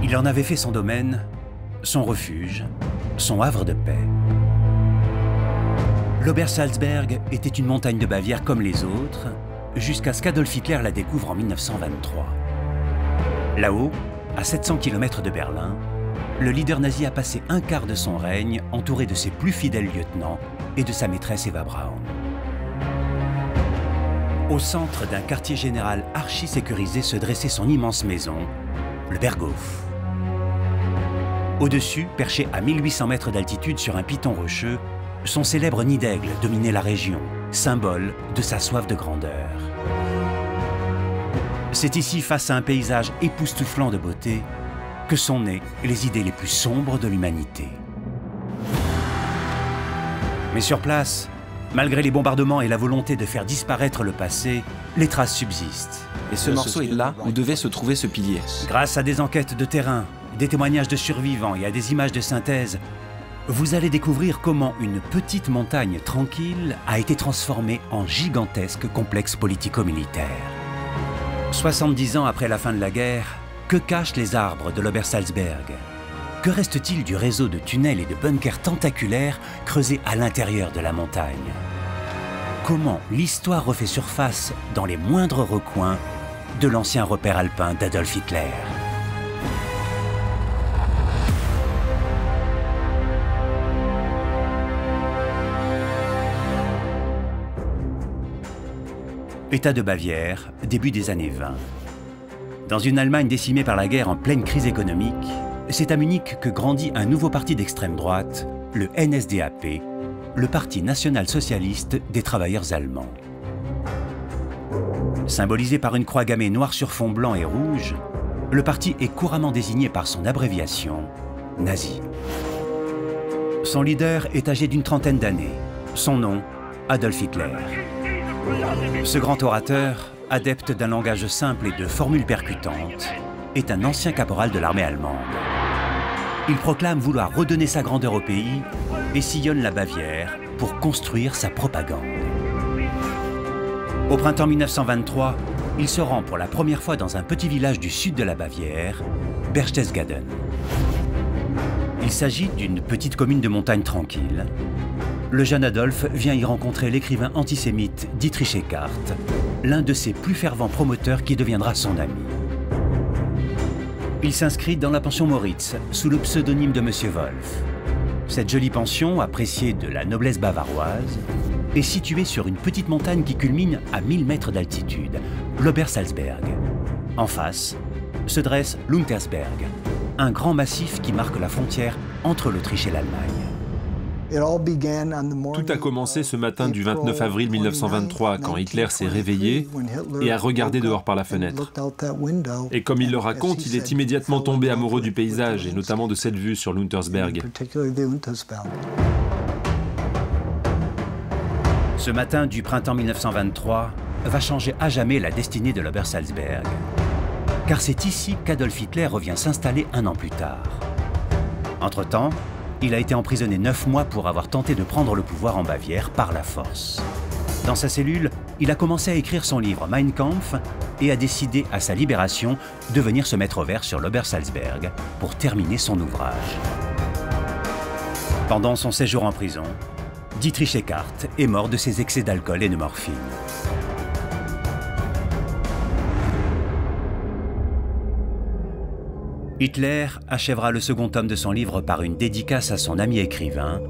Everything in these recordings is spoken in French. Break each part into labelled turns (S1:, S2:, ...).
S1: Il en avait fait son domaine, son refuge, son havre de paix. L'Obersalzberg était une montagne de Bavière comme les autres, jusqu'à ce qu'Adolf Hitler la découvre en 1923. Là-haut, à 700 km de Berlin, le leader nazi a passé un quart de son règne entouré de ses plus fidèles lieutenants et de sa maîtresse Eva Braun. Au centre d'un quartier général archi-sécurisé se dressait son immense maison, le Berghof. Au-dessus, perché à 1800 mètres d'altitude sur un piton rocheux, son célèbre nid d'aigle dominait la région, symbole de sa soif de grandeur. C'est ici, face à un paysage époustouflant de beauté, que sont nées les idées les plus sombres de l'humanité. Mais sur place, malgré les bombardements et la volonté de faire disparaître le passé, les traces subsistent.
S2: Et ce morceau est là où devait se trouver ce pilier.
S1: Grâce à des enquêtes de terrain, des témoignages de survivants et à des images de synthèse, vous allez découvrir comment une petite montagne tranquille a été transformée en gigantesque complexe politico-militaire. 70 ans après la fin de la guerre, que cachent les arbres de l'Obersalzberg? Que reste-t-il du réseau de tunnels et de bunkers tentaculaires creusés à l'intérieur de la montagne? Comment l'histoire refait surface dans les moindres recoins de l'ancien repère alpin d'Adolf Hitler? État de Bavière, début des années 20. Dans une Allemagne décimée par la guerre en pleine crise économique, c'est à Munich que grandit un nouveau parti d'extrême droite, le NSDAP, le Parti national-socialiste des travailleurs allemands. Symbolisé par une croix gammée noire sur fond blanc et rouge, le parti est couramment désigné par son abréviation, nazi. Son leader est âgé d'une trentaine d'années. Son nom, Adolf Hitler. Ce grand orateur, adepte d'un langage simple et de formules percutantes, est un ancien caporal de l'armée allemande. Il proclame vouloir redonner sa grandeur au pays et sillonne la Bavière pour construire sa propagande. Au printemps 1923, il se rend pour la première fois dans un petit village du sud de la Bavière, Berchtesgaden. Il s'agit d'une petite commune de montagne tranquille. Le jeune Adolf vient y rencontrer l'écrivain antisémite Dietrich Eckart, l'un de ses plus fervents promoteurs qui deviendra son ami. Il s'inscrit dans la pension Moritz, sous le pseudonyme de Monsieur Wolf. Cette jolie pension, appréciée de la noblesse bavaroise, est située sur une petite montagne qui culmine à 1000 mètres d'altitude, l'Obersalzberg. En face, se dresse l'Untersberg, un grand massif qui marque la frontière entre l'Autriche et l'Allemagne.
S3: Tout a commencé ce matin du 29 avril 1923, quand Hitler s'est réveillé et a regardé dehors par la fenêtre. Et comme il le raconte, il est immédiatement tombé amoureux du paysage, et notamment de cette vue sur l'Untersberg.
S1: Ce matin du printemps 1923 va changer à jamais la destinée de l'Obersalzberg. Car c'est ici qu'Adolf Hitler revient s'installer un an plus tard. Entre-temps, il a été emprisonné 9 mois pour avoir tenté de prendre le pouvoir en Bavière par la force. Dans sa cellule, il a commencé à écrire son livre Mein Kampf et a décidé à sa libération de venir se mettre au vert sur l'Obersalzberg pour terminer son ouvrage. Pendant son séjour en prison, Dietrich Eckart est mort de ses excès d'alcool et de morphine. Hitler achèvera le second tome de son livre par une dédicace à son ami écrivain,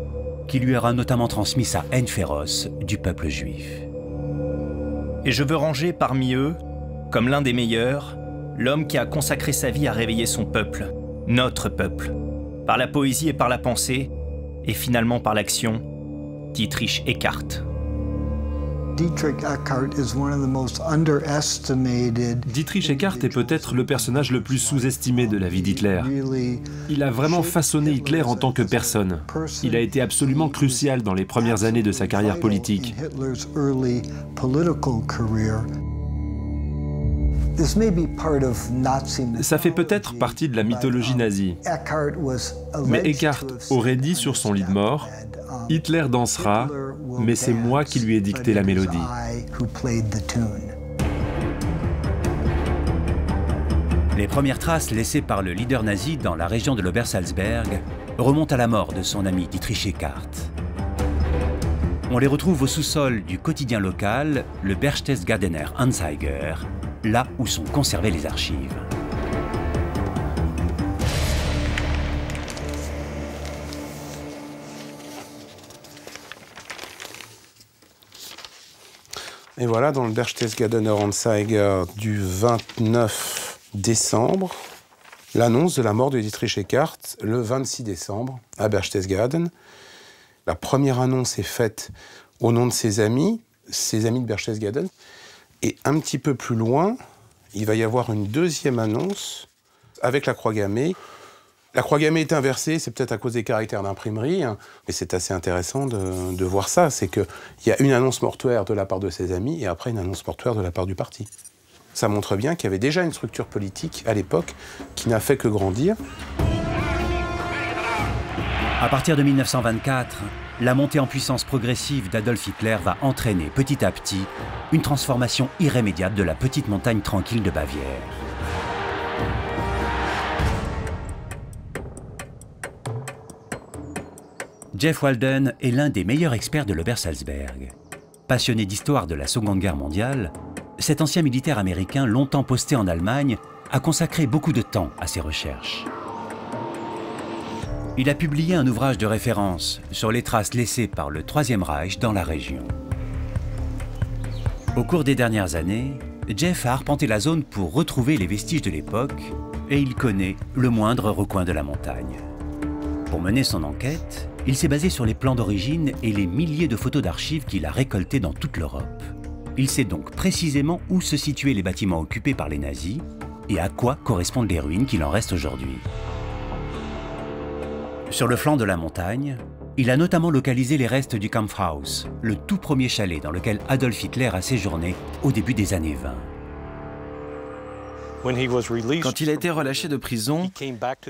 S1: qui lui aura notamment transmis sa haine féroce du peuple juif.
S4: Et je veux ranger parmi eux, comme l'un des meilleurs, l'homme qui a consacré sa vie à réveiller son peuple, notre peuple, par la poésie et par la pensée, et finalement par l'action, Dietrich Eckart.
S3: Dietrich Eckart est peut-être le personnage le plus sous-estimé de la vie d'Hitler. Il a vraiment façonné Hitler en tant que personne. Il a été absolument crucial dans les premières années de sa carrière politique. Ça fait peut-être partie de la mythologie nazie. Mais Eckart aurait dit sur son lit de mort « Hitler dansera, mais c'est moi qui lui ai dicté la mélodie ».
S1: Les premières traces laissées par le leader nazi dans la région de l'Obersalzberg remontent à la mort de son ami Dietrich Eckart. On les retrouve au sous-sol du quotidien local, le Berchtesgadener Anzeiger, là où sont conservées les archives.
S5: Et voilà, dans le Berchtesgadener Anzeiger du 29 décembre, l'annonce de la mort de Dietrich Eckart le 26 décembre à Berchtesgaden. La première annonce est faite au nom de ses amis de Berchtesgaden. Et un petit peu plus loin, il va y avoir une deuxième annonce avec la croix gammée. La croix gammée est inversée, c'est peut-être à cause des caractères d'imprimerie, hein, mais c'est assez intéressant de voir ça. C'est qu'il y a une annonce mortuaire de la part de ses amis et après une annonce mortuaire de la part du parti. Ça montre bien qu'il y avait déjà une structure politique à l'époque qui n'a fait que grandir.
S1: À partir de 1924, la montée en puissance progressive d'Adolf Hitler va entraîner petit à petit une transformation irrémédiable de la petite montagne tranquille de Bavière. Jeff Walden est l'un des meilleurs experts de l'Obersalzberg. Passionné d'histoire de la Seconde Guerre mondiale, cet ancien militaire américain, longtemps posté en Allemagne, a consacré beaucoup de temps à ses recherches. Il a publié un ouvrage de référence sur les traces laissées par le Troisième Reich dans la région. Au cours des dernières années, Jeff a arpenté la zone pour retrouver les vestiges de l'époque et il connaît le moindre recoin de la montagne. Pour mener son enquête, il s'est basé sur les plans d'origine et les milliers de photos d'archives qu'il a récoltées dans toute l'Europe. Il sait donc précisément où se situaient les bâtiments occupés par les nazis et à quoi correspondent les ruines qu'il en reste aujourd'hui. Sur le flanc de la montagne, il a notamment localisé les restes du Kampfhaus, le tout premier chalet dans lequel Adolf Hitler a séjourné au début des années 20.
S2: Quand il a été relâché de prison,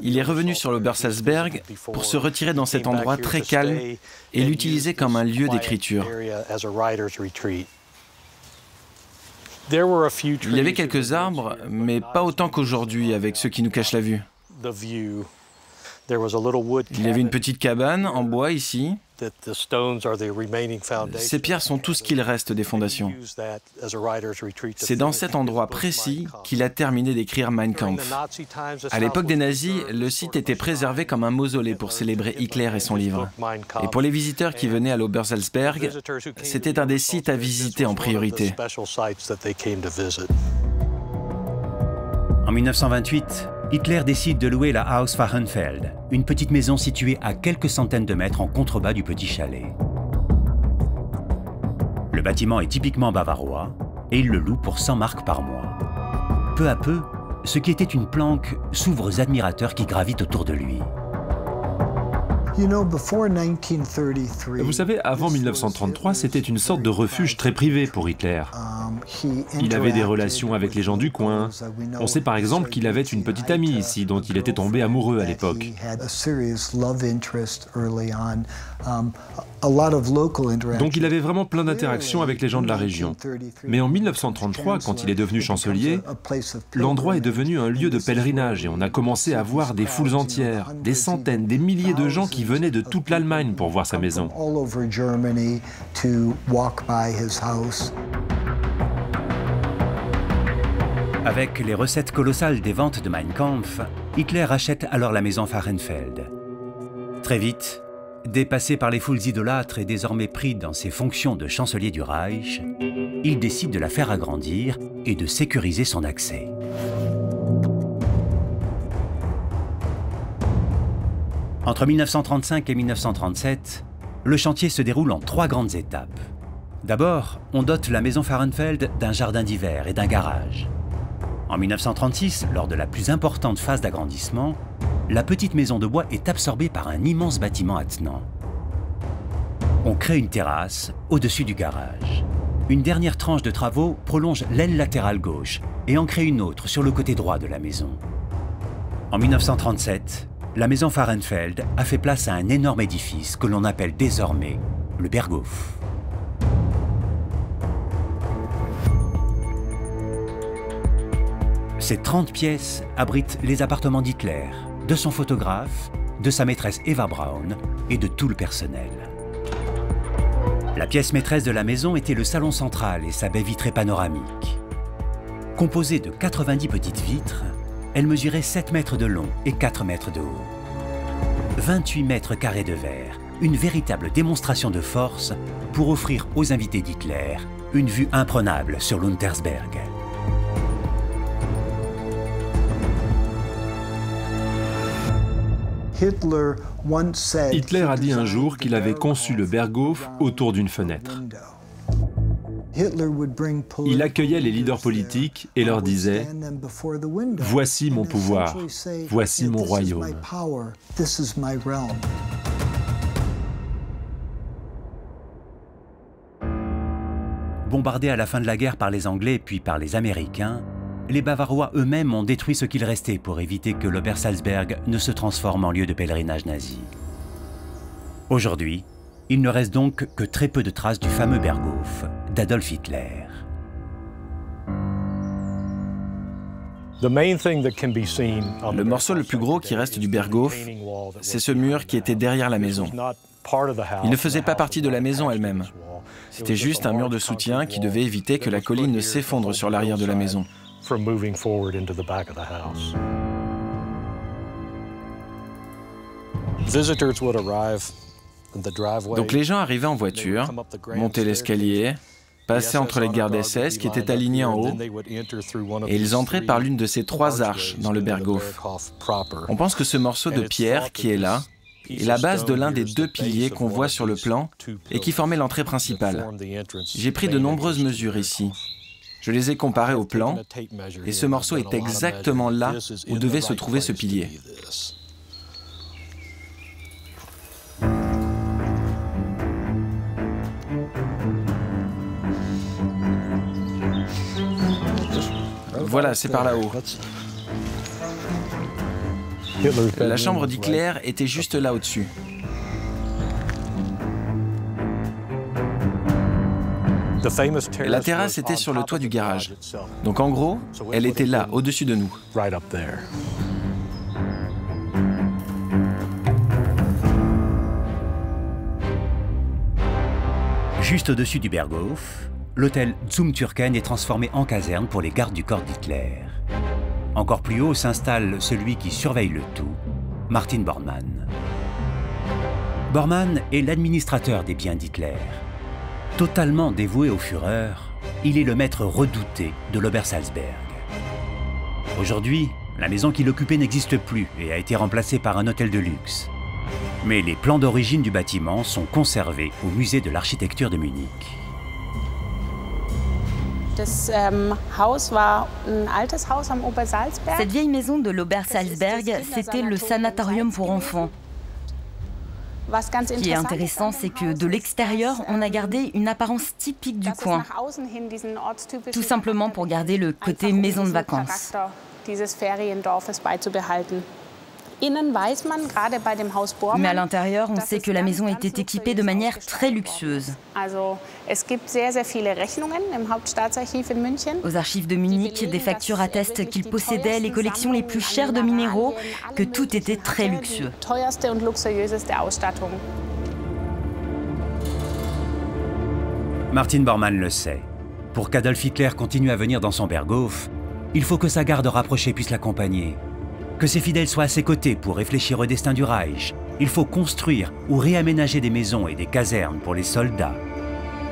S2: il est revenu sur l'Obersalzberg pour se retirer dans cet endroit très calme et l'utiliser comme un lieu d'écriture. Il y avait quelques arbres, mais pas autant qu'aujourd'hui avec ceux qui nous cachent la vue. Il y avait une petite cabane en bois ici. Ces pierres sont tout ce qu'il reste des fondations. C'est dans cet endroit précis qu'il a terminé d'écrire Mein Kampf. À l'époque des nazis, le site était préservé comme un mausolée pour célébrer Hitler et son livre. Et pour les visiteurs qui venaient à l'Obersalzberg, c'était un des sites à visiter en priorité.
S1: En 1928, Hitler décide de louer la Haus Wachenfeld, une petite maison située à quelques centaines de mètres en contrebas du petit chalet. Le bâtiment est typiquement bavarois et il le loue pour 100 marks par mois. Peu à peu, ce qui était une planque s'ouvre aux admirateurs qui gravitent autour de lui.
S3: Vous savez, avant 1933, c'était une sorte de refuge très privé pour Hitler. Il avait des relations avec les gens du coin. On sait par exemple qu'il avait une petite amie ici dont il était tombé amoureux à l'époque. Donc il avait vraiment plein d'interactions avec les gens de la région. Mais en 1933, quand il est devenu chancelier, l'endroit est devenu un lieu de pèlerinage et on a commencé à voir des foules entières, des centaines, des milliers de gens qui venaient de toute l'Allemagne pour voir sa maison.
S1: Avec les recettes colossales des ventes de Mein Kampf, Hitler achète alors la maison Wachenfeld. Très vite, dépassé par les foules idolâtres et désormais pris dans ses fonctions de chancelier du Reich, il décide de la faire agrandir et de sécuriser son accès. Entre 1935 et 1937, le chantier se déroule en 3 grandes étapes. D'abord, on dote la maison Wachenfeld d'un jardin d'hiver et d'un garage. En 1936, lors de la plus importante phase d'agrandissement, la petite maison de bois est absorbée par un immense bâtiment attenant. On crée une terrasse au-dessus du garage. Une dernière tranche de travaux prolonge l'aile latérale gauche et en crée une autre sur le côté droit de la maison. En 1937, la maison Wachenfeld a fait place à un énorme édifice que l'on appelle désormais le Berghof. Ces 30 pièces abritent les appartements d'Hitler, de son photographe, de sa maîtresse Eva Braun et de tout le personnel. La pièce maîtresse de la maison était le salon central et sa baie vitrée panoramique. Composée de 90 petites vitres, elle mesurait 7 mètres de long et 4 mètres de haut. 28 mètres carrés de verre, une véritable démonstration de force pour offrir aux invités d'Hitler une vue imprenable sur l'Untersberg.
S3: Hitler a dit un jour qu'il avait conçu le Berghof autour d'une fenêtre. Il accueillait les leaders politiques et leur disait « Voici mon pouvoir, voici mon royaume ».
S1: Bombardés à la fin de la guerre par les Anglais puis par les Américains, les Bavarois eux-mêmes ont détruit ce qu'il restait pour éviter que l'Obersalzberg ne se transforme en lieu de pèlerinage nazi. Aujourd'hui, il ne reste donc que très peu de traces du fameux Berghof d'Adolf Hitler.
S2: Le morceau le plus gros qui reste du Berghof, c'est ce mur qui était derrière la maison. Il ne faisait pas partie de la maison elle-même. C'était juste un mur de soutien qui devait éviter que la colline ne s'effondre sur l'arrière de la maison. Donc les gens arrivaient en voiture, montaient l'escalier, passaient entre les gardes SS qui étaient alignés en haut, et ils entraient par l'une de ces 3 arches dans le Berghof. On pense que ce morceau de pierre qui est là est la base de l'un des 2 piliers qu'on voit sur le plan et qui formait l'entrée principale. J'ai pris de nombreuses mesures ici. Je les ai comparées au plan, et ce morceau est exactement là où devait se trouver ce pilier. Voilà, c'est par là-haut. La chambre d'Hitler était juste là au-dessus. La terrasse était sur le toit du garage. Donc en gros, elle était là, au-dessus de nous.
S1: Juste au-dessus du Berghof, l'hôtel Zum Türken est transformé en caserne pour les gardes du corps d'Hitler. Encore plus haut s'installe celui qui surveille le tout, Martin Bormann. Bormann est l'administrateur des biens d'Hitler. Totalement dévoué au Führer, il est le maître redouté de l'Obersalzberg. Aujourd'hui, la maison qu'il occupait n'existe plus et a été remplacée par un hôtel de luxe. Mais les plans d'origine du bâtiment sont conservés au musée de l'architecture de Munich.
S6: Cette vieille maison de l'Obersalzberg, c'était le sanatorium pour enfants. Ce qui est intéressant, c'est que de l'extérieur, on a gardé une apparence typique du coin. Tout simplement pour garder le côté maison de vacances. Mais à l'intérieur, on sait que la maison était équipée de manière très luxueuse. Aux archives de Munich, des factures attestent qu'il possédait les collections les plus chères de minéraux, que tout était très luxueux.
S1: Martin Bormann le sait. Pour qu'Adolf Hitler continue à venir dans son Berghof, il faut que sa garde rapprochée puisse l'accompagner. Que ses fidèles soient à ses côtés pour réfléchir au destin du Reich. Il faut construire ou réaménager des maisons et des casernes pour les soldats.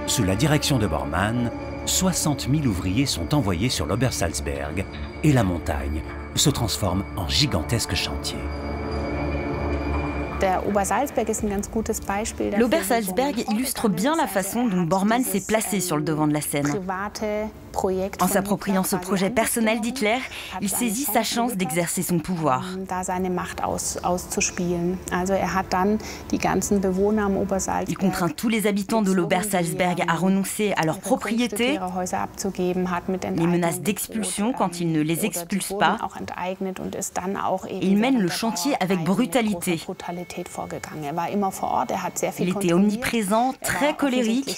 S1: Sous la direction de Bormann, 60 000 ouvriers sont envoyés sur l'Obersalzberg et la montagne se transforme en gigantesque chantier.
S6: L'Obersalzberg illustre bien la façon dont Bormann s'est placé sur le devant de la scène. En s'appropriant ce projet personnel d'Hitler, il saisit sa chance d'exercer son pouvoir. Il contraint tous les habitants de l'Obersalzberg à renoncer à leurs propriétés, les menace d'expulsion quand ils ne les expulsent pas, et il mène le chantier avec brutalité. Il était omniprésent, très colérique.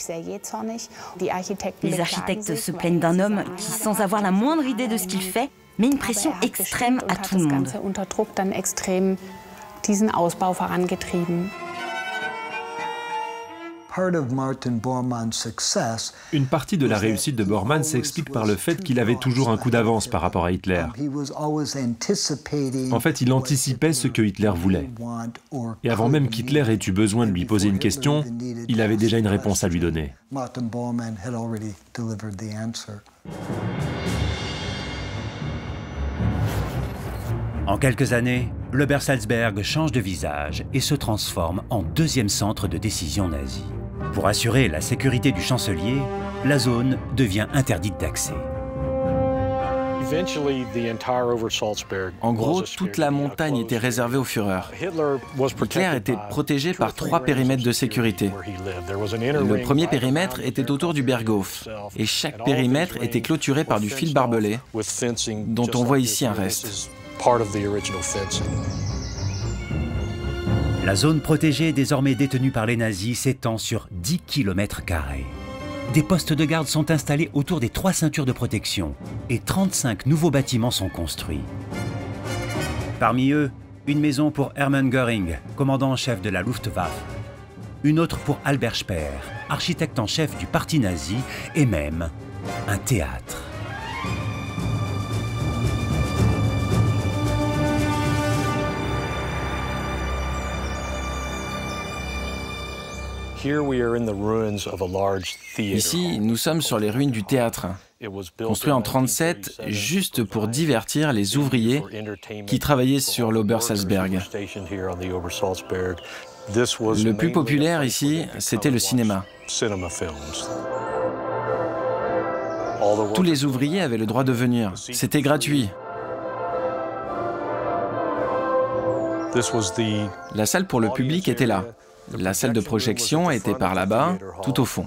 S6: Les architectes se plaignent d'un homme qui, sans avoir la moindre idée de ce qu'il fait, mais une pression extrême à tout le monde.
S3: Une partie de la réussite de Bormann s'explique par le fait qu'il avait toujours un coup d'avance par rapport à Hitler. En fait, il anticipait ce que Hitler voulait. Et avant même qu'Hitler ait eu besoin de lui poser une question, il avait déjà une réponse à lui donner.
S1: En quelques années, l'Obersalzberg change de visage et se transforme en deuxième centre de décision nazie. Pour assurer la sécurité du chancelier, la zone devient interdite d'accès.
S2: En gros, toute la montagne était réservée au Führer. Hitler était protégé par 3 périmètres de sécurité. Le premier périmètre était autour du Berghof, et chaque périmètre était clôturé par du fil barbelé, dont on voit ici un reste.
S1: La zone protégée, désormais détenue par les nazis, s'étend sur 10 km². Des postes de garde sont installés autour des 3 ceintures de protection et 35 nouveaux bâtiments sont construits. Parmi eux, une maison pour Hermann Göring, commandant en chef de la Luftwaffe, une autre pour Albert Speer, architecte en chef du parti nazi, et même un théâtre.
S2: Ici, nous sommes sur les ruines du théâtre, construit en 1937 juste pour divertir les ouvriers qui travaillaient sur l'Obersalzberg. Le plus populaire ici, c'était le cinéma. Tous les ouvriers avaient le droit de venir, c'était gratuit. La salle pour le public était là. La salle de projection était par là-bas, tout au fond.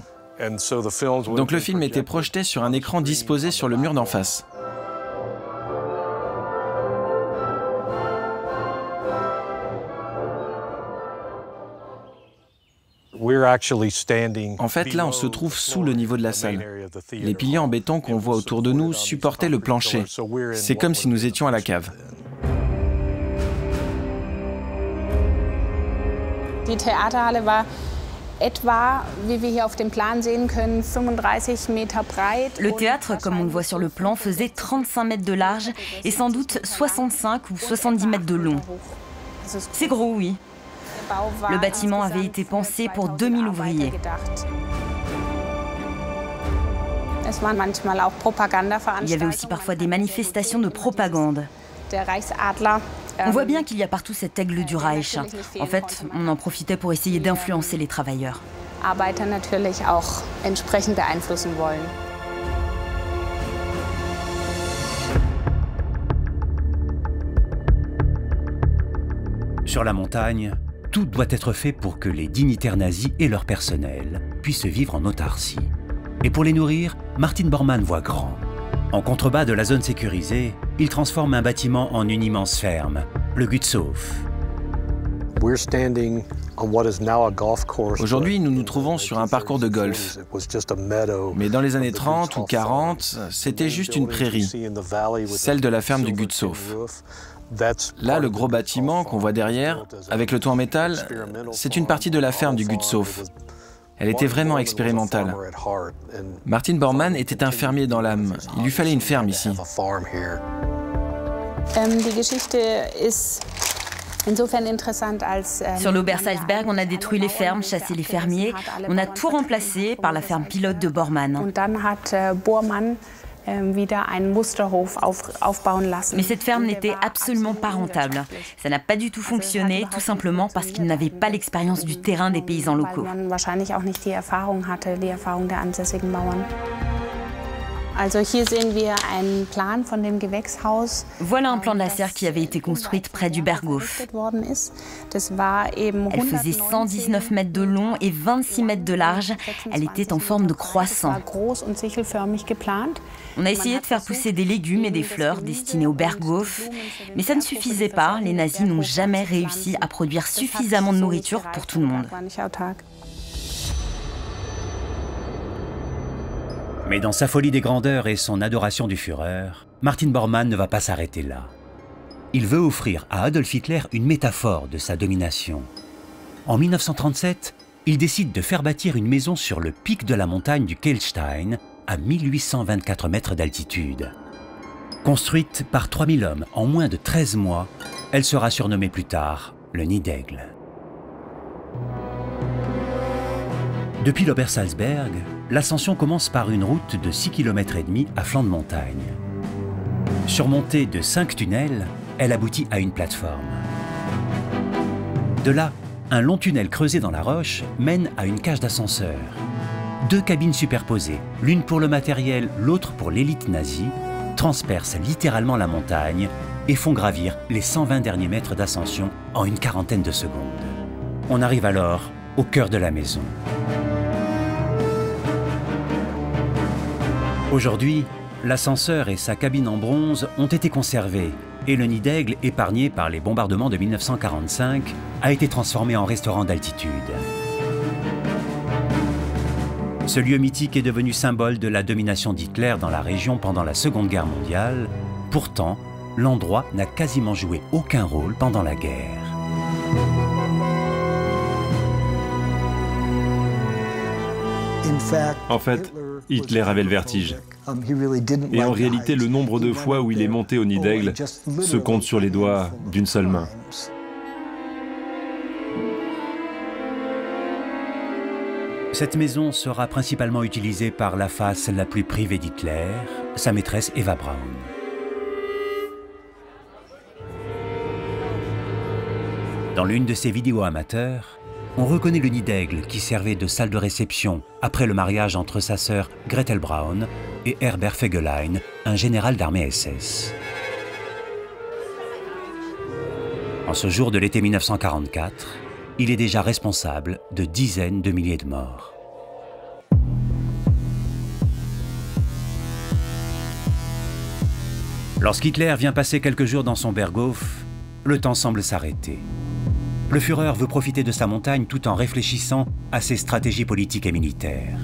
S2: Donc le film était projeté sur un écran disposé sur le mur d'en face. En fait, là, on se trouve sous le niveau de la salle. Les piliers en béton qu'on voit autour de nous supportaient le plancher. C'est comme si nous étions à la cave.
S6: Le théâtre, comme on le voit sur le plan, faisait 35 mètres de large et sans doute 65 ou 70 mètres de long. C'est gros, oui. Le bâtiment avait été pensé pour 2000 ouvriers. Il y avait aussi parfois des manifestations de propagande. On voit bien qu'il y a partout cet aigle du Reich. En fait, on en profitait pour essayer d'influencer les travailleurs.
S1: Sur la montagne, tout doit être fait pour que les dignitaires nazis et leur personnel puissent vivre en autarcie. Et pour les nourrir, Martin Bormann voit grand. En contrebas de la zone sécurisée, il transforme un bâtiment en une immense ferme, le Gutshof.
S2: Aujourd'hui, nous nous trouvons sur un parcours de golf. Mais dans les années 30 ou 40, c'était juste une prairie, celle de la ferme du Gutshof. Là, le gros bâtiment qu'on voit derrière, avec le toit en métal, c'est une partie de la ferme du Gutshof. Elle était vraiment expérimentale. Martin Bormann était un fermier dans l'âme. Il lui fallait une ferme ici.
S6: Sur l'Obersalzberg, on a détruit les fermes, chassé les fermiers. On a tout remplacé par la ferme pilote de Bormann. Mais cette ferme n'était absolument pas rentable. Ça n'a pas du tout fonctionné, tout simplement parce qu'il n'avait pas l'expérience du terrain des paysans locaux. Voilà un plan de la serre qui avait été construite près du Berghof. Elle faisait 119 mètres de long et 26 mètres de large. Elle était en forme de croissant. On a essayé de faire pousser des légumes et des fleurs destinés au Berghof, mais ça ne suffisait pas. Les nazis n'ont jamais réussi à produire suffisamment de nourriture pour tout le monde.
S1: Mais dans sa folie des grandeurs et son adoration du Führer, Martin Bormann ne va pas s'arrêter là. Il veut offrir à Adolf Hitler une métaphore de sa domination. En 1937, il décide de faire bâtir une maison sur le pic de la montagne du Kehlstein, à 1824 mètres d'altitude. Construite par 3000 hommes en moins de 13 mois, elle sera surnommée plus tard le Nid d'Aigle. Depuis l'Obersalzberg, l'ascension commence par une route de 6,5 km à flanc de montagne. Surmontée de 5 tunnels, elle aboutit à une plateforme. De là, un long tunnel creusé dans la roche mène à une cage d'ascenseur. 2 cabines superposées, l'une pour le matériel, l'autre pour l'élite nazie, transpercent littéralement la montagne et font gravir les 120 derniers mètres d'ascension en une quarantaine de secondes. On arrive alors au cœur de la maison. Aujourd'hui, l'ascenseur et sa cabine en bronze ont été conservés et le Nid d'Aigle, épargné par les bombardements de 1945, a été transformé en restaurant d'altitude. Ce lieu mythique est devenu symbole de la domination d'Hitler dans la région pendant la Seconde Guerre mondiale. Pourtant, l'endroit n'a quasiment joué aucun rôle pendant la guerre.
S3: En fait, Hitler avait le vertige. Et en réalité, le nombre de fois où il est monté au Nid d'Aigle se compte sur les doigts d'une seule main.
S1: Cette maison sera principalement utilisée par la face la plus privée d'Hitler, sa maîtresse Eva Braun. Dans l'une de ses vidéos amateurs, on reconnaît le Nid d'Aigle qui servait de salle de réception après le mariage entre sa sœur Gretel Braun et Herbert Fegelein, un général d'armée SS. En ce jour de l'été 1944, il est déjà responsable de dizaines de milliers de morts. Lorsqu'Hitler vient passer quelques jours dans son Berghof, le temps semble s'arrêter. Le Führer veut profiter de sa montagne tout en réfléchissant à ses stratégies politiques et militaires.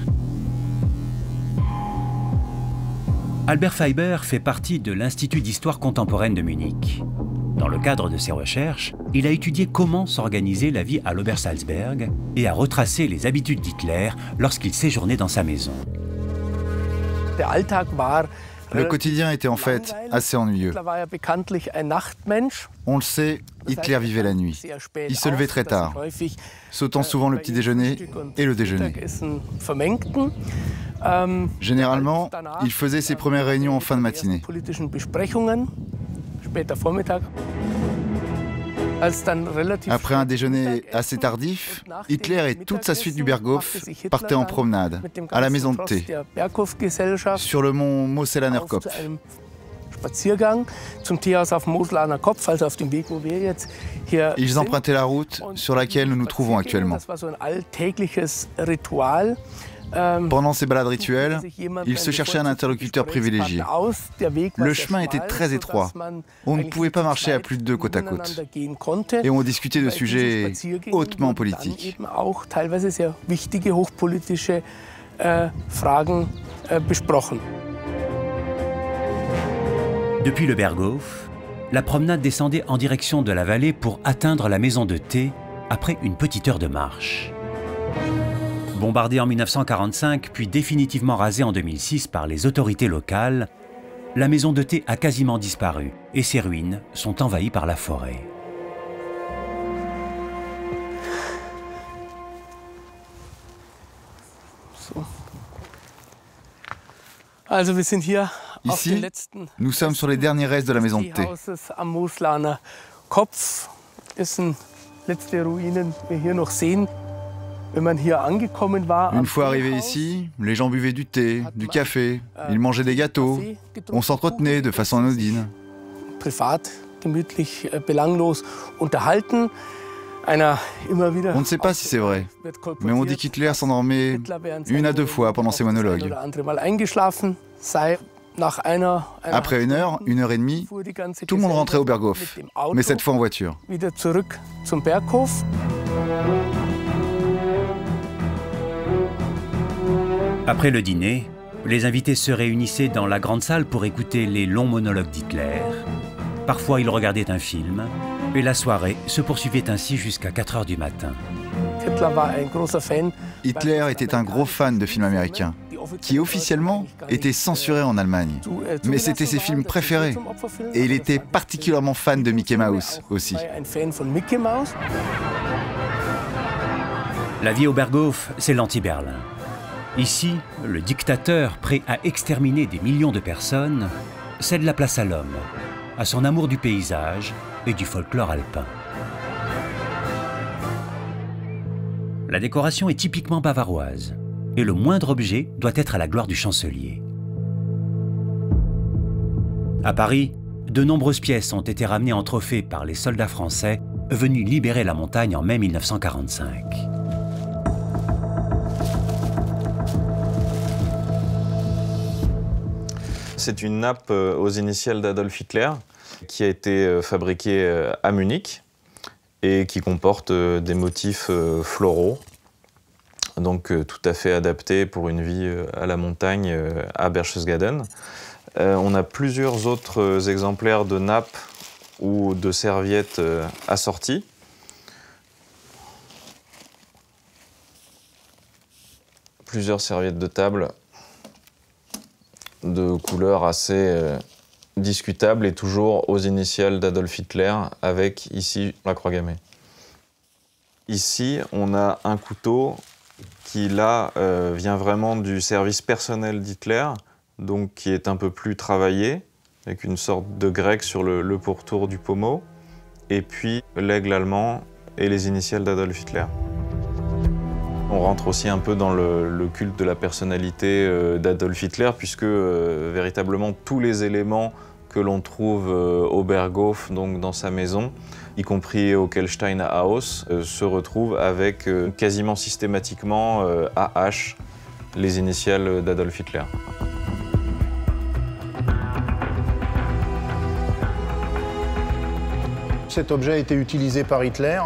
S1: Albert Feiber fait partie de l'Institut d'histoire contemporaine de Munich. Dans le cadre de ses recherches, il a étudié comment s'organisait la vie à l'Obersalzberg et a retracé les habitudes d'Hitler lorsqu'il séjournait dans sa maison.
S7: Le quotidien était en fait assez ennuyeux. On le sait, Hitler vivait la nuit. Il se levait très tard, sautant souvent le petit déjeuner et le déjeuner. Généralement, il faisait ses premières réunions en fin de matinée. Après un déjeuner assez tardif, Hitler et toute sa suite du Berghof partaient en promenade, à la maison de thé, sur le mont Mosellaner Kopf. Ils empruntaient la route sur laquelle nous nous trouvons actuellement. Pendant ces balades rituelles, il se cherchait un interlocuteur privilégié. Le chemin était très étroit. On ne pouvait pas marcher à plus de 2 côte à côte. Et on discutait de sujets hautement politiques.
S1: Depuis le Berghof, la promenade descendait en direction de la vallée pour atteindre la maison de thé après une petite heure de marche. Bombardée en 1945, puis définitivement rasée en 2006 par les autorités locales, la maison de thé a quasiment disparu et ses ruines sont envahies par la forêt.
S7: Ici, nous sommes sur les derniers restes de la maison de thé. Une fois arrivés ici, les gens buvaient du thé, du café, ils mangeaient des gâteaux, on s'entretenait de façon anodine. On ne sait pas si c'est vrai, mais on dit qu'Hitler s'endormait 1 à 2 fois pendant ses monologues. Après 1 heure, 1 heure et demie, tout le monde rentrait au Berghof, mais cette fois en voiture.
S1: Après le dîner, Les invités se réunissaient dans la grande salle pour écouter les longs monologues d'Hitler. Parfois, ils regardaient un film. Et la soirée se poursuivait ainsi jusqu'à 4 h du matin.
S7: Hitler était un gros fan de films américains, qui officiellement étaient censurés en Allemagne. Mais c'était ses films préférés. Et il était particulièrement fan de Mickey Mouse aussi.
S1: La vie au Berghof, c'est l'anti-Berlin. Ici, le dictateur, prêt à exterminer des millions de personnes, cède la place à l'homme, à son amour du paysage et du folklore alpin. La décoration est typiquement bavaroise, et le moindre objet doit être à la gloire du chancelier. À Paris, de nombreuses pièces ont été ramenées en trophée par les soldats français venus libérer la montagne en mai 1945.
S8: C'est une nappe aux initiales d'Adolf Hitler qui a été fabriquée à Munich et qui comporte des motifs floraux, donc tout à fait adaptés pour une vie à la montagne à Berchtesgaden. On a plusieurs autres exemplaires de nappes ou de serviettes assorties. Plusieurs serviettes de table de couleurs assez discutables et toujours aux initiales d'Adolf Hitler avec ici la croix gammée. Ici, on a un couteau qui là vient vraiment du service personnel d'Hitler, donc qui est un peu plus travaillé, avec une sorte de grec sur le pourtour du pommeau, et puis l'aigle allemand et les initiales d'Adolf Hitler. On rentre aussi un peu dans le culte de la personnalité d'Adolf Hitler, puisque véritablement tous les éléments que l'on trouve au Berghof, donc dans sa maison, y compris au Kelsteiner Haus, se retrouvent avec quasiment systématiquement AH, les initiales d'Adolf Hitler.
S9: Cet objet a été utilisé par Hitler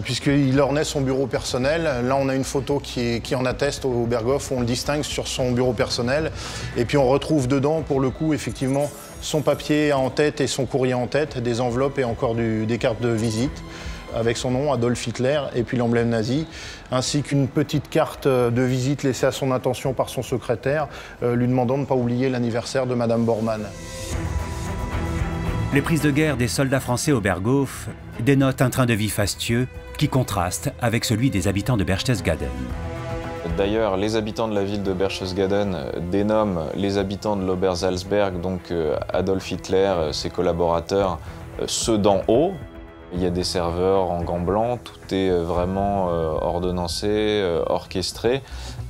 S9: puisqu'il ornait son bureau personnel. Là, on a une photo qui en atteste au Berghof, où on le distingue sur son bureau personnel. Et puis on retrouve dedans, pour le coup, effectivement, son papier en tête et son courrier en tête, des enveloppes et encore des cartes de visite avec son nom, Adolf Hitler, et puis l'emblème nazi, ainsi qu'une petite carte de visite laissée à son attention par son secrétaire, lui demandant de ne pas oublier l'anniversaire de Madame Bormann.
S1: Les prises de guerre des soldats français au Berghof dénotent un train de vie fastueux qui contraste avec celui des habitants de Berchtesgaden.
S8: D'ailleurs, les habitants de la ville de Berchtesgaden dénomment les habitants de l'Obersalzberg, donc Adolf Hitler, ses collaborateurs, ceux d'en haut. Il y a des serveurs en gants blancs, tout est vraiment ordonnancé, orchestré,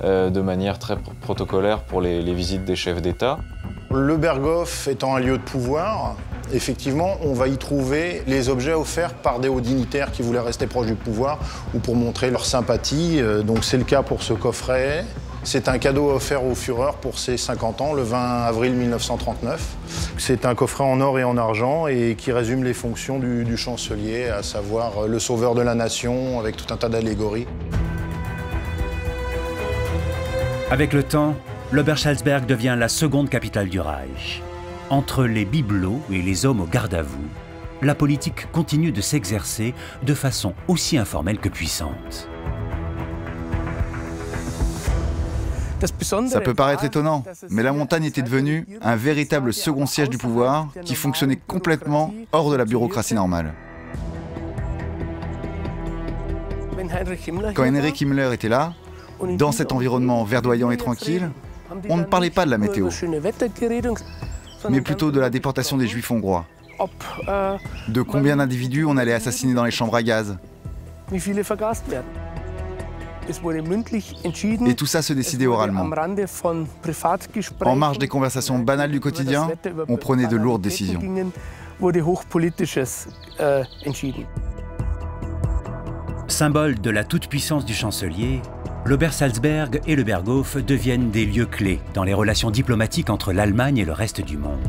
S8: de manière très protocolaire pour les visites des chefs d'État.
S9: Le Berghof étant un lieu de pouvoir, effectivement, on va y trouver les objets offerts par des hauts dignitaires qui voulaient rester proches du pouvoir ou pour montrer leur sympathie. Donc c'est le cas pour ce coffret. C'est un cadeau offert au Führer pour ses 50 ans, le 20 avril 1939. C'est un coffret en or et en argent et qui résume les fonctions du chancelier, à savoir le sauveur de la nation, avec tout un tas d'allégories.
S1: Avec le temps, l'Obersalzberg devient la seconde capitale du Reich. Entre les bibelots et les hommes au garde à vous, la politique continue de s'exercer de façon aussi informelle que puissante.
S7: Ça peut paraître étonnant, mais la montagne était devenue un véritable second siège du pouvoir qui fonctionnait complètement hors de la bureaucratie normale. Quand Heinrich Himmler était là, dans cet environnement verdoyant et tranquille, on ne parlait pas de la météo, mais plutôt de la déportation des Juifs hongrois, de combien d'individus on allait assassiner dans les chambres à gaz. Et tout ça se décidait oralement. En marge des conversations banales du quotidien, on prenait de lourdes décisions.
S1: Symbole de la toute-puissance du chancelier, l'Obersalzberg et le Berghof deviennent des lieux clés dans les relations diplomatiques entre l'Allemagne et le reste du monde.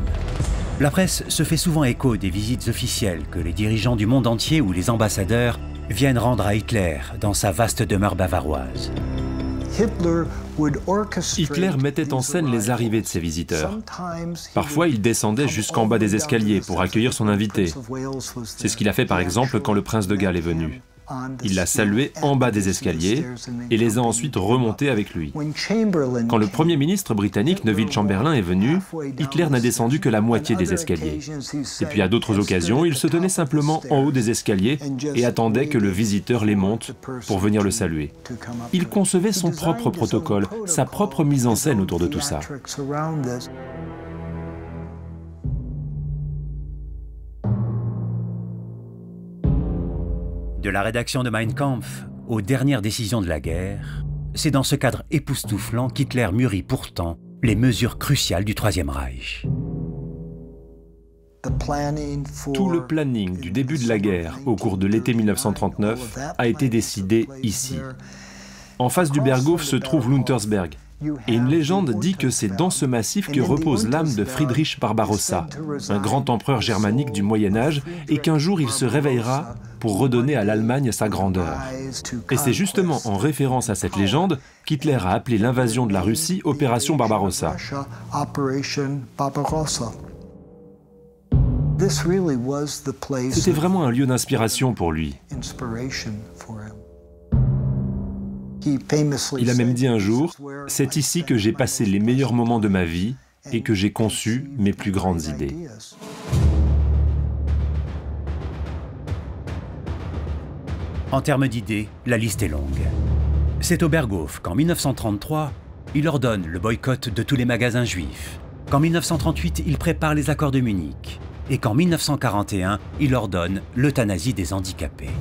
S1: La presse se fait souvent écho des visites officielles que les dirigeants du monde entier ou les ambassadeurs viennent rendre à Hitler dans sa vaste demeure bavaroise.
S3: Hitler mettait en scène les arrivées de ses visiteurs. Parfois, il descendait jusqu'en bas des escaliers pour accueillir son invité. C'est ce qu'il a fait par exemple quand le prince de Galles est venu. Il l'a salué en bas des escaliers et les a ensuite remontés avec lui. Quand le Premier ministre britannique Neville Chamberlain est venu, Hitler n'a descendu que la moitié des escaliers. Et puis à d'autres occasions, il se tenait simplement en haut des escaliers et attendait que le visiteur les monte pour venir le saluer. Il concevait son propre protocole, sa propre mise en scène autour de tout ça.
S1: De la rédaction de Mein Kampf aux dernières décisions de la guerre, c'est dans ce cadre époustouflant qu'Hitler mûrit pourtant les mesures cruciales du Troisième Reich.
S3: Tout le planning du début de la guerre au cours de l'été 1939 a été décidé ici. En face du Berghof se trouve l'Untersberg. Et une légende dit que c'est dans ce massif que repose l'âme de Friedrich Barbarossa, un grand empereur germanique du Moyen-Âge, et qu'un jour il se réveillera pour redonner à l'Allemagne sa grandeur. Et c'est justement en référence à cette légende qu'Hitler a appelé l'invasion de la Russie Opération Barbarossa. C'était vraiment un lieu d'inspiration pour lui. Il a même dit un jour, « C'est ici que j'ai passé les meilleurs moments de ma vie et que j'ai conçu mes plus grandes idées. »
S1: En termes d'idées, la liste est longue. C'est au Berghof qu'en 1933, il ordonne le boycott de tous les magasins juifs, qu'en 1938, il prépare les accords de Munich, et qu'en 1941, il ordonne l'euthanasie des handicapés.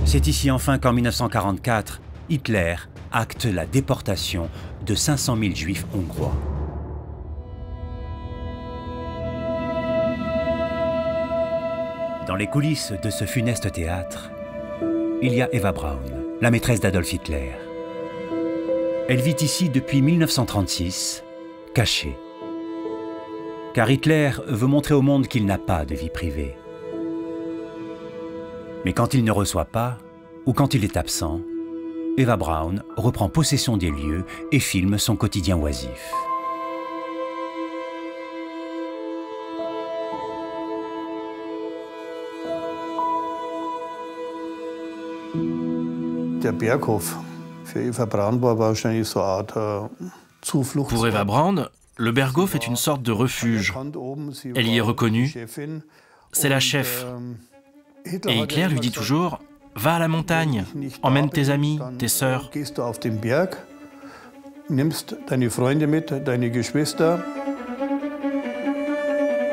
S1: C'est ici enfin qu'en 1944, Hitler acte la déportation de 500 000 juifs hongrois. Dans les coulisses de ce funeste théâtre, il y a Eva Braun, la maîtresse d'Adolf Hitler. Elle vit ici depuis 1936, cachée. Car Hitler veut montrer au monde qu'il n'a pas de vie privée. Mais quand il ne reçoit pas, ou quand il est absent, Eva Braun reprend possession des lieux et filme son quotidien oisif.
S2: Pour Eva Braun, le Berghof est une sorte de refuge. Elle y est reconnue. C'est la chef. Et Hitler lui dit toujours « Va à la montagne, emmène tes amis, tes sœurs. »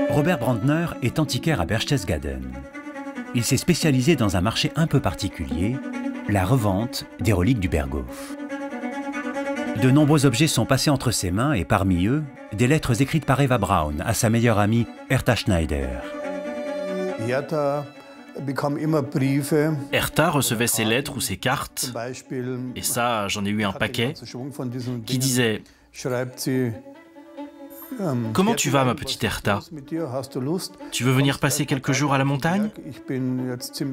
S1: Robert Brandner est antiquaire à Berchtesgaden. Il s'est spécialisé dans un marché un peu particulier, la revente des reliques du Berghof. De nombreux objets sont passés entre ses mains et parmi eux, des lettres écrites par Eva Braun à sa meilleure amie Hertha Schneider.
S2: Hertha recevait ses lettres ou ses cartes, et ça, j'en ai eu un paquet, qui disait « Comment tu vas, ma petite Hertha? Tu veux venir passer quelques jours à la montagne?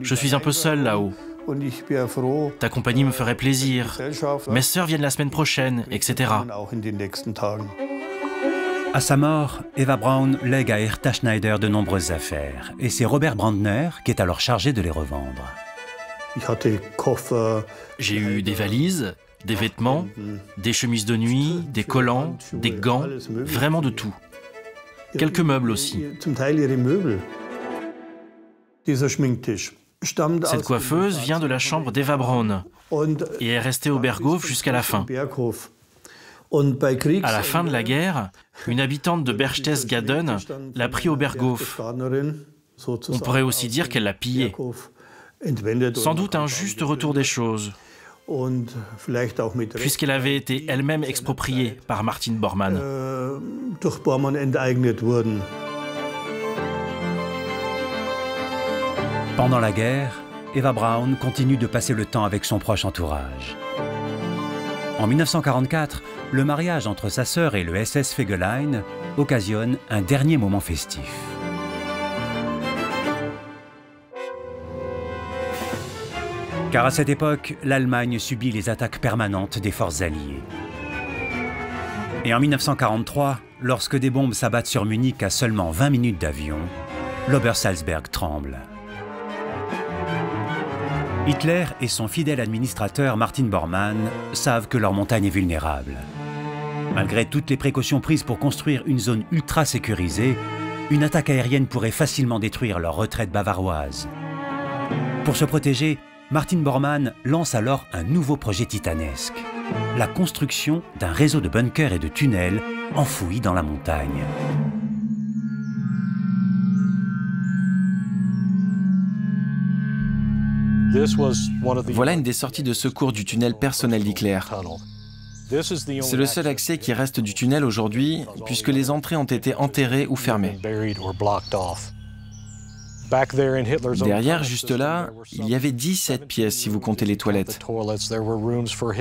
S2: Je suis un peu seul là-haut. Ta compagnie me ferait plaisir. Mes sœurs viennent la semaine prochaine, etc. »
S1: À sa mort, Eva Braun lègue à Hertha Schneider de nombreuses affaires, et c'est Robert Brandner qui est alors chargé de les revendre.
S2: J'ai eu des valises, des vêtements, des chemises de nuit, des collants, des gants, vraiment de tout. Quelques meubles aussi. Cette coiffeuse vient de la chambre d'Eva Braun et est restée au Berghof jusqu'à la fin. À la fin de la guerre, une habitante de Berchtesgaden l'a pris au Berghof. On pourrait aussi dire qu'elle l'a pillé. Sans doute un juste retour des choses, puisqu'elle avait été elle-même expropriée par Martin Bormann.
S1: Pendant la guerre, Eva Braun continue de passer le temps avec son proche entourage. En 1944, le mariage entre sa sœur et le SS Fegelein occasionne un dernier moment festif. Car à cette époque, l'Allemagne subit les attaques permanentes des forces alliées. Et en 1943, lorsque des bombes s'abattent sur Munich à seulement 20 minutes d'avion, l'Obersalzberg tremble. Hitler et son fidèle administrateur Martin Bormann savent que leur montagne est vulnérable. Malgré toutes les précautions prises pour construire une zone ultra sécurisée, une attaque aérienne pourrait facilement détruire leur retraite bavaroise. Pour se protéger, Martin Bormann lance alors un nouveau projet titanesque, la construction d'un réseau de bunkers et de tunnels enfouis dans la montagne.
S2: Voilà une des sorties de secours du tunnel personnel d'Hitler. C'est le seul accès qui reste du tunnel aujourd'hui, puisque les entrées ont été enterrées ou fermées. Derrière, juste là, il y avait 17 pièces si vous comptez les toilettes.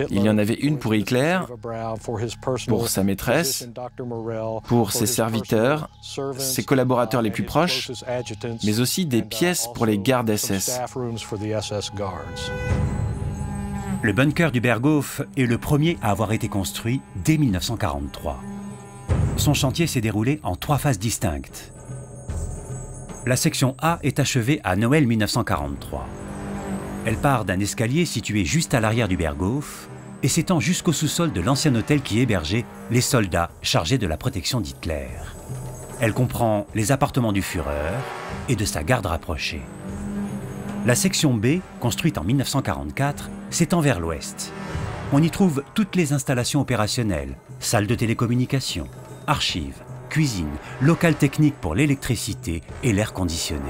S2: Il y en avait une pour Hitler, pour sa maîtresse, pour ses serviteurs, ses collaborateurs les plus proches, mais aussi des pièces pour les gardes SS.
S1: Le bunker du Berghof est le premier à avoir été construit dès 1943. Son chantier s'est déroulé en 3 phases distinctes. La section A est achevée à Noël 1943. Elle part d'un escalier situé juste à l'arrière du Berghof et s'étend jusqu'au sous-sol de l'ancien hôtel qui hébergeait les soldats chargés de la protection d'Hitler. Elle comprend les appartements du Führer et de sa garde rapprochée. La section B, construite en 1944, s'étend vers l'ouest. On y trouve toutes les installations opérationnelles, salles de télécommunication, archives, cuisine, local technique pour l'électricité et l'air conditionné.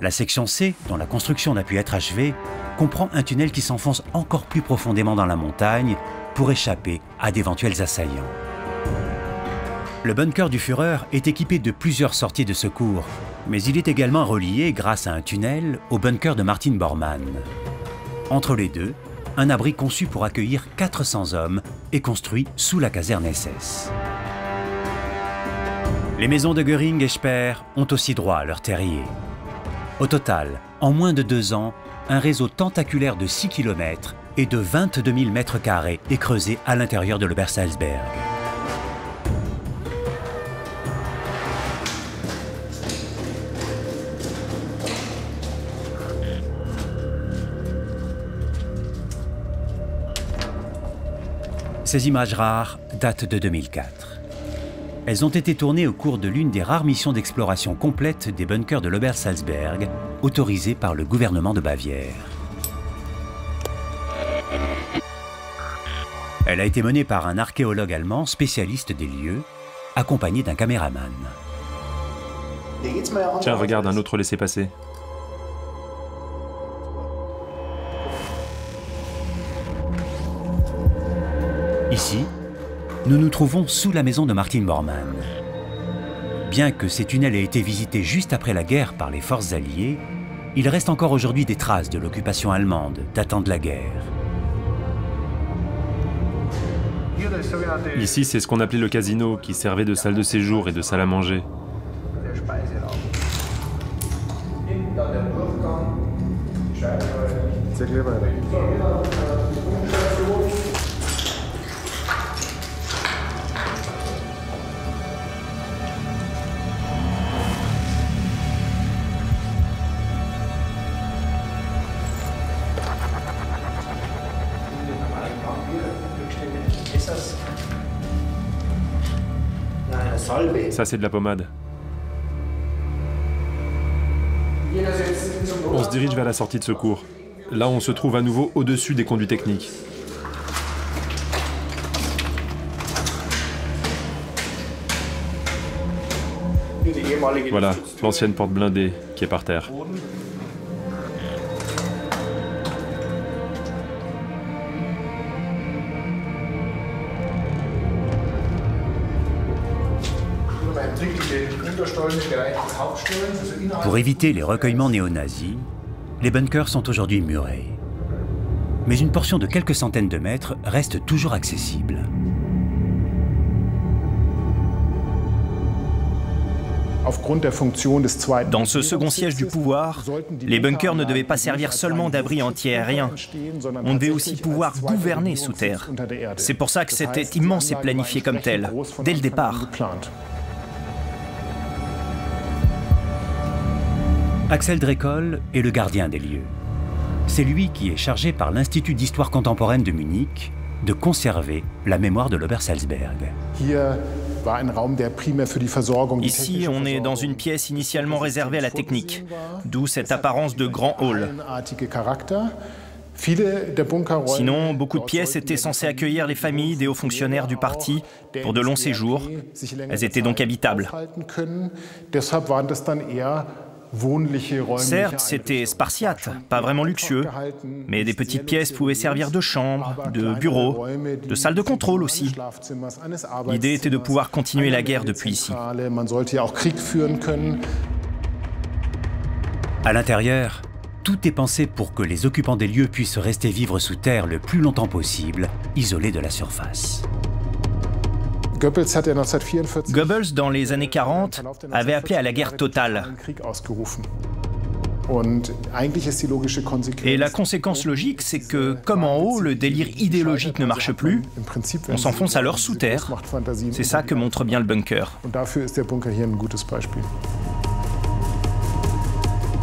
S1: La section C, dont la construction n'a pu être achevée, comprend un tunnel qui s'enfonce encore plus profondément dans la montagne pour échapper à d'éventuels assaillants. Le bunker du Führer est équipé de plusieurs sorties de secours, mais il est également relié, grâce à un tunnel, au bunker de Martin Bormann. Entre les deux, un abri conçu pour accueillir 400 hommes est construit sous la caserne SS. Les maisons de Göring et Speer ont aussi droit à leur terrier. Au total, en moins de 2 ans, un réseau tentaculaire de 6 km et de 22 000 mètres carrés est creusé à l'intérieur de l'Obersalzberg. Ces images rares datent de 2004. Elles ont été tournées au cours de l'une des rares missions d'exploration complète des bunkers de l'Obersalzberg, autorisée par le gouvernement de Bavière. Elle a été menée par un archéologue allemand spécialiste des lieux, accompagné d'un caméraman.
S3: Tiens, regarde, un autre laissez-passer.
S1: Ici, nous nous trouvons sous la maison de Martin Bormann. Bien que ces tunnels aient été visités juste après la guerre par les forces alliées, il reste encore aujourd'hui des traces de l'occupation allemande datant de la guerre.
S3: Ici, c'est ce qu'on appelait le casino, qui servait de salle de séjour et de salle à manger. Ça, c'est de la pommade. On se dirige vers la sortie de secours. Là, on se trouve à nouveau au-dessus des conduits techniques. Voilà, l'ancienne porte blindée qui est par terre.
S1: Pour éviter les recueillements néo-nazis, les bunkers sont aujourd'hui murés. Mais une portion de quelques centaines de mètres reste toujours accessible.
S4: Dans ce second siège du pouvoir, les bunkers ne devaient pas servir seulement d'abri anti-aérien. On devait aussi pouvoir gouverner sous terre. C'est pour ça que c'était immense et planifié comme tel, dès le départ.
S1: Axel Dreckol est le gardien des lieux. C'est lui qui est chargé par l'Institut d'histoire contemporaine de Munich de conserver la mémoire de l'Obersalzberg.
S4: Ici, on est dans une pièce initialement réservée à la technique, d'où cette apparence de grand hall. Sinon, beaucoup de pièces étaient censées accueillir les familles des hauts fonctionnaires du parti pour de longs séjours. Elles étaient donc habitables. Certes, c'était spartiate, pas vraiment luxueux, mais des petites pièces pouvaient servir de chambre, de bureau, de salle de contrôle aussi. L'idée était de pouvoir continuer la guerre depuis ici.
S1: À l'intérieur, tout est pensé pour que les occupants des lieux puissent rester vivre sous terre le plus longtemps possible, isolés de la surface.
S4: Goebbels, dans les années 40, avait appelé à la guerre totale. Et la conséquence logique, c'est que, comme en haut, le délire idéologique ne marche plus, on s'enfonce alors sous terre. C'est ça que montre bien le bunker.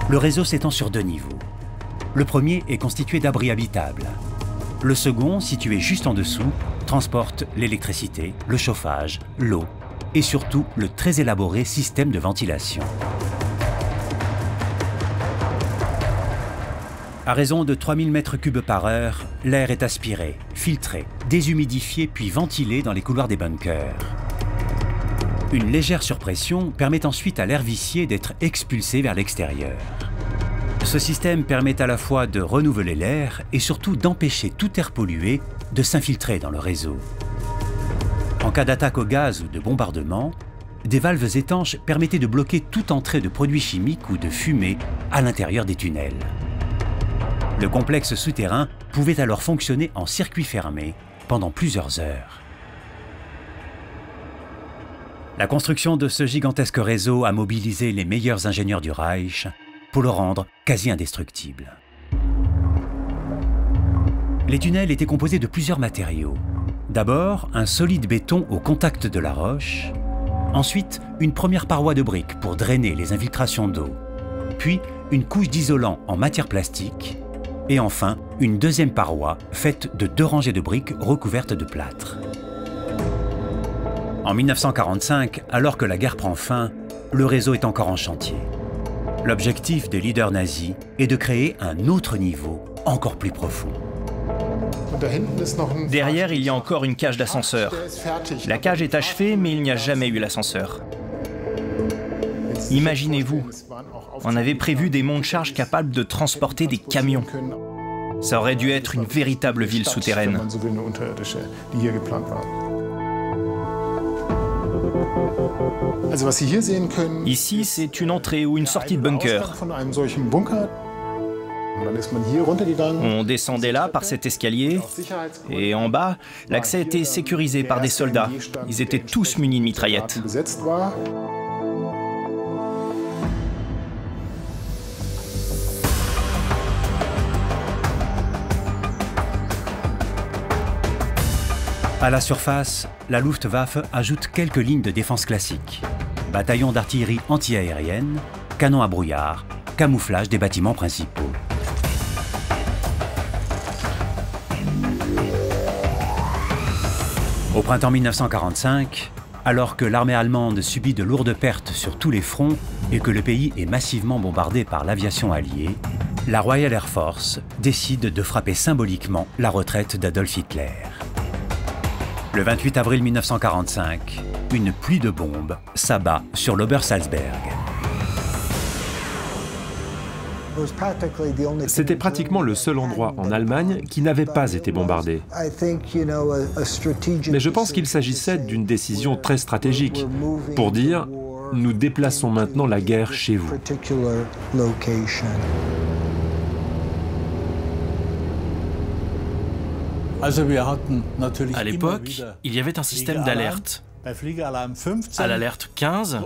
S1: Le réseau s'étend sur 2 niveaux. Le premier est constitué d'abris habitables. Le second, situé juste en dessous, transporte l'électricité, le chauffage, l'eau et surtout le très élaboré système de ventilation. À raison de 3000 m3 par heure, l'air est aspiré, filtré, déshumidifié puis ventilé dans les couloirs des bunkers. Une légère surpression permet ensuite à l'air vicié d'être expulsé vers l'extérieur. Ce système permet à la fois de renouveler l'air et surtout d'empêcher tout air pollué de s'infiltrer dans le réseau. En cas d'attaque au gaz ou de bombardement, des valves étanches permettaient de bloquer toute entrée de produits chimiques ou de fumée à l'intérieur des tunnels. Le complexe souterrain pouvait alors fonctionner en circuit fermé pendant plusieurs heures. La construction de ce gigantesque réseau a mobilisé les meilleurs ingénieurs du Reich pour le rendre quasi indestructible. Les tunnels étaient composés de plusieurs matériaux. D'abord, un solide béton au contact de la roche. Ensuite, une première paroi de briques pour drainer les infiltrations d'eau. Puis, une couche d'isolant en matière plastique. Et enfin, une deuxième paroi faite de 2 rangées de briques recouvertes de plâtre. En 1945, alors que la guerre prend fin, le réseau est encore en chantier. L'objectif des leaders nazis est de créer un autre niveau, encore plus profond.
S4: Derrière, il y a encore une cage d'ascenseur. La cage est achevée, mais il n'y a jamais eu l'ascenseur. Imaginez-vous, on avait prévu des monts de charge capables de transporter des camions. Ça aurait dû être une véritable ville souterraine. Ici, c'est une entrée ou une sortie de bunker. On descendait là par cet escalier, et en bas, l'accès était sécurisé par des soldats. Ils étaient tous munis de mitraillettes.
S1: À la surface, la Luftwaffe ajoute quelques lignes de défense classiques. Bataillon d'artillerie anti-aérienne, canon à brouillard, camouflage des bâtiments principaux. Au printemps 1945, alors que l'armée allemande subit de lourdes pertes sur tous les fronts et que le pays est massivement bombardé par l'aviation alliée, la Royal Air Force décide de frapper symboliquement la retraite d'Adolf Hitler. Le 28 avril 1945, une pluie de bombes s'abat sur l'Obersalzberg.
S3: C'était pratiquement le seul endroit en Allemagne qui n'avait pas été bombardé. Mais je pense qu'il s'agissait d'une décision très stratégique pour dire « nous déplaçons maintenant la guerre chez vous ».
S2: À l'époque, il y avait un système d'alerte.
S10: À l'alerte 15,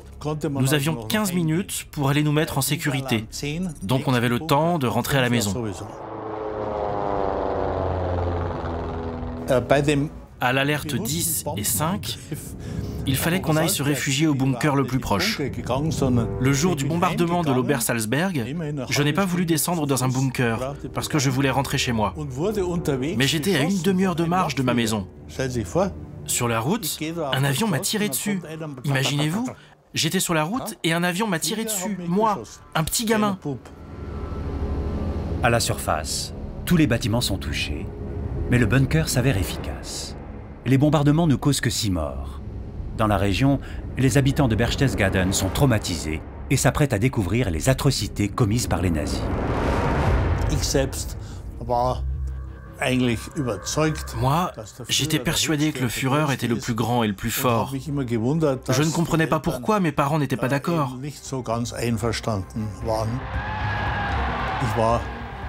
S10: nous avions 15 minutes pour aller nous mettre en sécurité. Donc on avait le temps de rentrer à la maison. À l'alerte 10 et 5, il fallait qu'on aille se réfugier au bunker le plus proche. Le jour du bombardement de l'Obersalzberg, je n'ai pas voulu descendre dans un bunker parce que je voulais rentrer chez moi. Mais j'étais à une demi-heure de marche de ma maison. Sur la route, un avion m'a tiré dessus. Imaginez-vous, j'étais sur la route et un avion m'a tiré dessus, moi, un petit gamin.
S1: À la surface, tous les bâtiments sont touchés, mais le bunker s'avère efficace. Les bombardements ne causent que 6 morts. Dans la région, les habitants de Berchtesgaden sont traumatisés et s'apprêtent à découvrir les atrocités commises par les nazis.
S10: Moi, j'étais persuadé que le Führer était le plus grand et le plus fort. Je ne comprenais pas pourquoi mes parents n'étaient pas d'accord.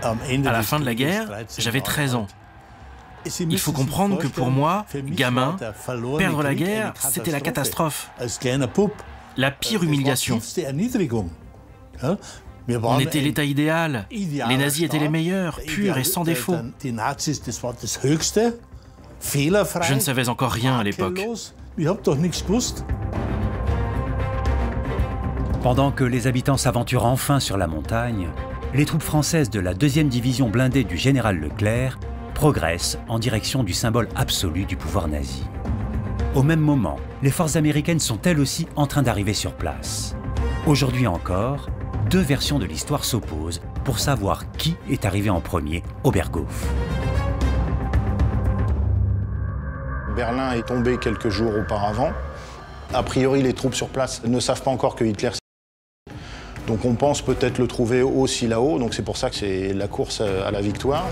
S10: À la fin de la guerre, j'avais 13 ans. Il faut comprendre que pour moi, gamin, perdre la guerre, c'était la catastrophe. La pire humiliation. On était l'état idéal. Les nazis étaient les meilleurs, purs et sans défaut. Je ne savais encore rien à l'époque.
S1: Pendant que les habitants s'aventurent enfin sur la montagne, les troupes françaises de la 2e division blindée du général Leclerc progressent en direction du symbole absolu du pouvoir nazi. Au même moment, les forces américaines sont elles aussi en train d'arriver sur place. Aujourd'hui encore, 2 versions de l'histoire s'opposent pour savoir qui est arrivé en premier au Berghof.
S9: Berlin est tombé quelques jours auparavant. A priori, les troupes sur place ne savent pas encore que Hitler... Donc on pense peut-être le trouver aussi là-haut, donc c'est pour ça que c'est la course à la victoire.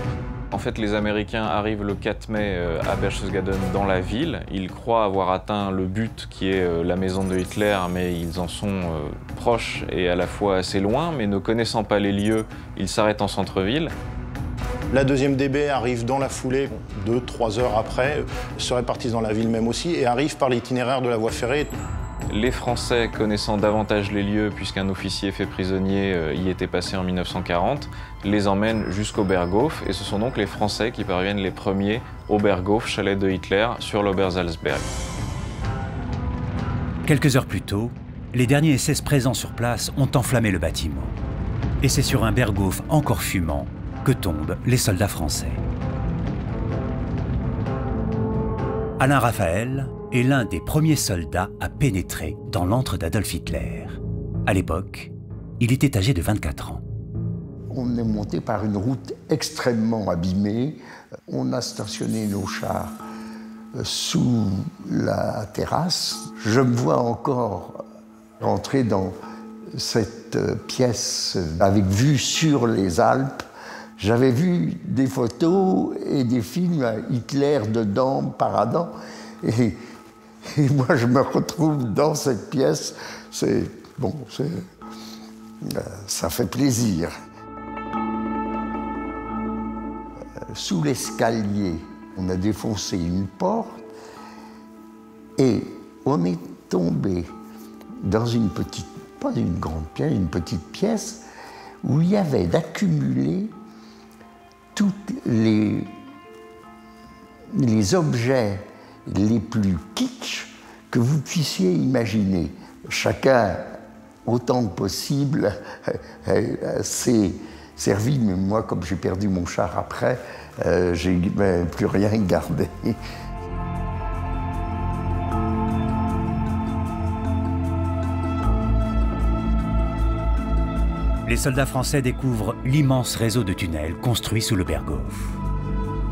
S8: En fait, les Américains arrivent le 4 mai à Berchtesgaden dans la ville. Ils croient avoir atteint le but qui est la maison de Hitler, mais ils en sont proches et à la fois assez loin. Mais ne connaissant pas les lieux, ils s'arrêtent en centre-ville.
S9: La 2e DB arrive dans la foulée, 2-3 heures après, se répartissent dans la ville même aussi et arrive par l'itinéraire de la voie ferrée.
S8: Les Français, connaissant davantage les lieux, puisqu'un officier fait prisonnier y était passé en 1940, les emmènent jusqu'au Berghof, et ce sont donc les Français qui parviennent les premiers au Berghof, chalet de Hitler, sur l'Obersalzberg.
S1: Quelques heures plus tôt, les derniers SS présents sur place ont enflammé le bâtiment. Et c'est sur un Berghof encore fumant que tombent les soldats français. Alain Raphaël est l'un des premiers soldats à pénétrer dans l'antre d'Adolf Hitler. À l'époque, il était âgé de 24 ans.
S11: On est monté par une route extrêmement abîmée. On a stationné nos chars sous la terrasse. Je me vois encore rentrer dans cette pièce avec vue sur les Alpes. J'avais vu des photos et des films à Hitler dedans, paradant. Et moi, je me retrouve dans cette pièce. Ça fait plaisir. Sous l'escalier, on a défoncé une porte et on est tombé dans une petite, pas une grande pièce, une petite pièce où il y avait d'accumuler tous les objets les plus kitsch que vous puissiez imaginer. Chacun, autant que possible, s'est servi, mais moi, comme j'ai perdu mon char après, j'ai plus rien gardé.
S1: Les soldats français découvrent l'immense réseau de tunnels construits sous le Berghof.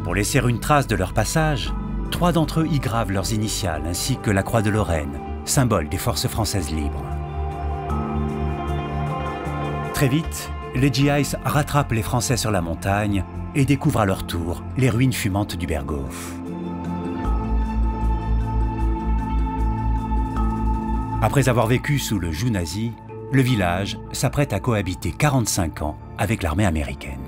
S1: Pour laisser une trace de leur passage, 3 d'entre eux y gravent leurs initiales ainsi que la croix de Lorraine, symbole des forces françaises libres. Très vite, les GIs rattrapent les Français sur la montagne et découvrent à leur tour les ruines fumantes du Berghof. Après avoir vécu sous le joug nazi, le village s'apprête à cohabiter 45 ans avec l'armée américaine.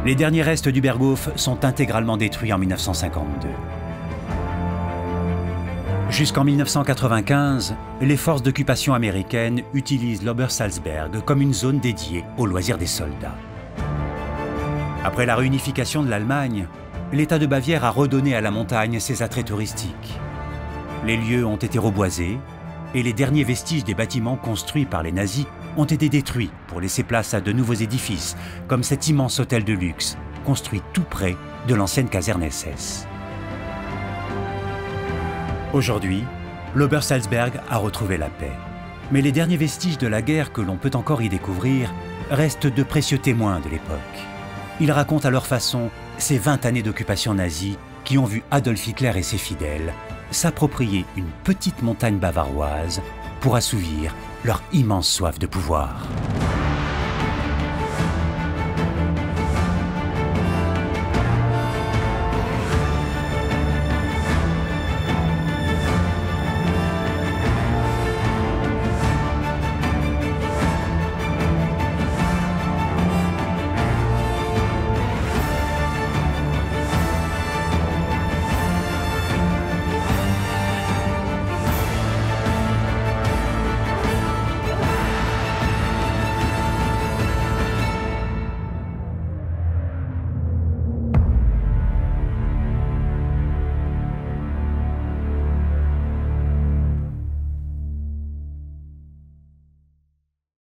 S1: Les derniers restes du Berghof sont intégralement détruits en 1952. Jusqu'en 1995, les forces d'occupation américaines utilisent l'Obersalzberg comme une zone dédiée aux loisirs des soldats. Après la réunification de l'Allemagne, l'État de Bavière a redonné à la montagne ses attraits touristiques. Les lieux ont été reboisés et les derniers vestiges des bâtiments construits par les nazis ont été détruits pour laisser place à de nouveaux édifices, comme cet immense hôtel de luxe, construit tout près de l'ancienne caserne SS. Aujourd'hui, l'Obersalzberg a retrouvé la paix. Mais les derniers vestiges de la guerre que l'on peut encore y découvrir restent de précieux témoins de l'époque. Ils racontent à leur façon ces 20 années d'occupation nazie qui ont vu Adolf Hitler et ses fidèles s'approprier une petite montagne bavaroise pour assouvir leur immense soif de pouvoir.